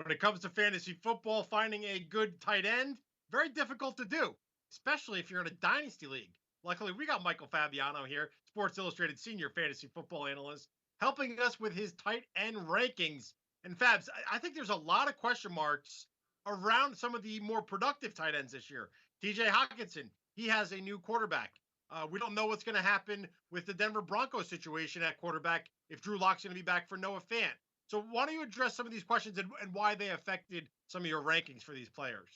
When it comes to fantasy football, finding a good tight end, very difficult to do, especially if you're in a dynasty league. Luckily, we got Michael Fabiano here, Sports Illustrated senior fantasy football analyst, helping us with his tight end rankings. And Fabs, I think there's a lot of question marks around some of the more productive tight ends this year. TJ Hockinson, he has a new quarterback. We don't know what's going to happen with the Denver Broncos situation at quarterback if Drew Lock's going to be back for Noah Fant. So why don't you address some of these questions and why they affected some of your rankings for these players?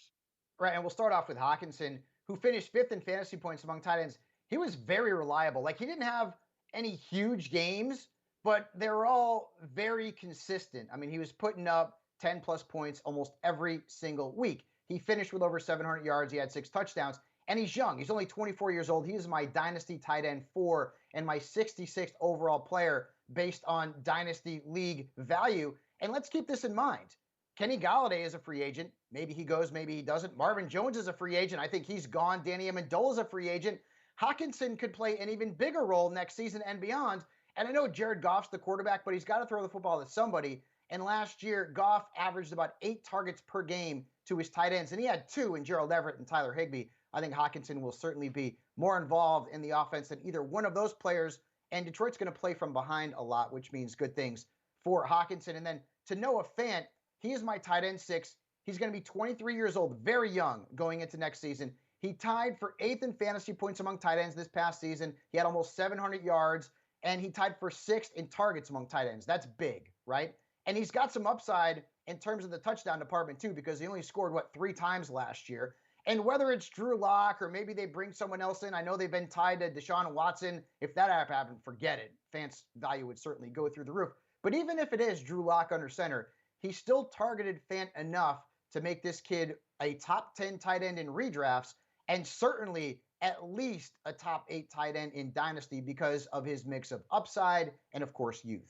Right, and we'll start off with Hawkinson, who finished fifth in fantasy points among tight ends. He was very reliable. Like, he didn't have any huge games, but they were all very consistent. I mean, he was putting up 10 plus points almost every single week. He finished with over 700 yards. He had 6 touchdowns, and he's young. He's only 24 years old. He is my Dynasty tight end 4 and my 66th overall player based on Dynasty League value. And let's keep this in mind. Kenny Galladay is a free agent. Maybe he goes, maybe he doesn't. Marvin Jones is a free agent. I think he's gone. Danny Amendola is a free agent. Hockenson could play an even bigger role next season and beyond. And I know Jared Goff's the quarterback, but he's got to throw the football to somebody. And last year, Goff averaged about 8 targets per game to his tight ends, and he had 2 in Gerald Everett and Tyler Higbee. I think Hockenson will certainly be more involved in the offense than either one of those players. And Detroit's going to play from behind a lot, which means good things for Hockenson. And then to Noah Fant, he is my tight end 6. He's going to be 23 years old, very young going into next season. He tied for 8th in fantasy points among tight ends this past season. He had almost 700 yards, and he tied for 6th in targets among tight ends. That's big, right? And he's got some upside in terms of the touchdown department, too, because he only scored, 3 times last year. And whether it's Drew Lock or maybe they bring someone else in, I know they've been tied to Deshaun Watson. If that happened, forget it. Fant's value would certainly go through the roof. But even if it is Drew Lock under center, he still targeted Fant enough to make this kid a top 10 tight end in redrafts and certainly at least a top 8 tight end in Dynasty because of his mix of upside and, of course, youth.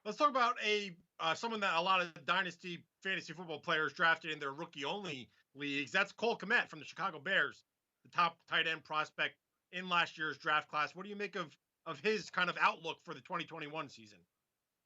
Let's talk about someone that a lot of dynasty fantasy football players drafted in their rookie-only leagues. That's Cole Kmet from the Chicago Bears, the top tight end prospect in last year's draft class. What do you make of his kind of outlook for the 2021 season?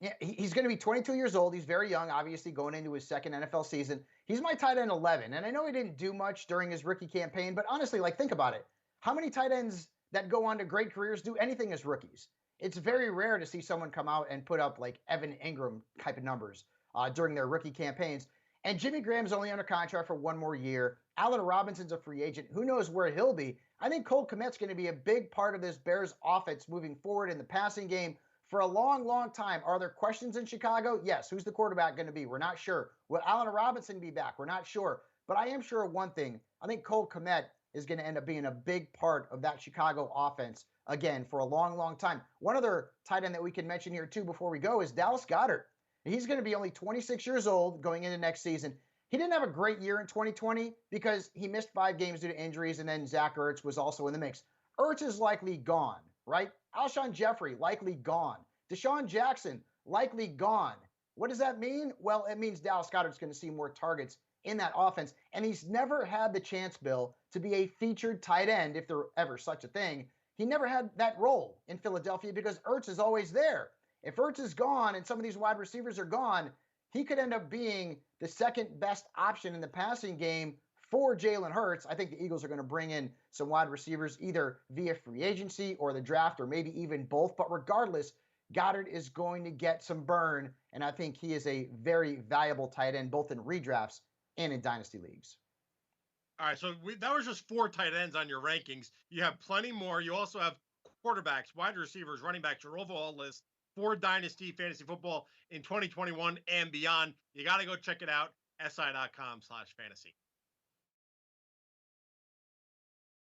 Yeah, he's going to be 22 years old. He's very young, obviously, going into his second NFL season. He's my tight end 11, and I know he didn't do much during his rookie campaign, but honestly, think about it. How many tight ends that go on to great careers do anything as rookies? It's very rare to see someone come out and put up like Evan Ingram type of numbers during their rookie campaigns. And Jimmy Graham's only under contract for 1 more year. Allen Robinson's a free agent. Who knows where he'll be? I think Cole Kmet's going to be a big part of this Bears offense moving forward in the passing game for a long, long time. Are there questions in Chicago? Yes. Who's the quarterback going to be? We're not sure. Will Allen Robinson be back? We're not sure. But I am sure of one thing. I think Cole Kmet is going to end up being a big part of that Chicago offense again for a long, long time. One other tight end that we can mention here too before we go is Dallas Goddard. He's going to be only 26 years old going into next season. He didn't have a great year in 2020 because he missed 5 games due to injuries, and then Zach Ertz was also in the mix. Ertz is likely gone, right? Alshon Jeffrey, likely gone. Deshaun Jackson, likely gone. What does that mean? Well, it means Dallas Goedert's going to see more targets in that offense. And he's never had the chance, Bill, to be a featured tight end, if there ever such a thing. He never had that role in Philadelphia because Ertz is always there. If Ertz is gone and some of these wide receivers are gone, he could end up being the second best option in the passing game for Jalen Hurts. I think the Eagles are going to bring in some wide receivers either via free agency or the draft or maybe even both. But regardless, Goddard is going to get some burn, and I think he is a very valuable tight end both in redrafts and in dynasty leagues. All right, so that was just 4 tight ends on your rankings. You have plenty more. You also have quarterbacks, wide receivers, running backs, your overall list for Dynasty Fantasy Football in 2021 and beyond. You got to go check it out, si.com/fantasy.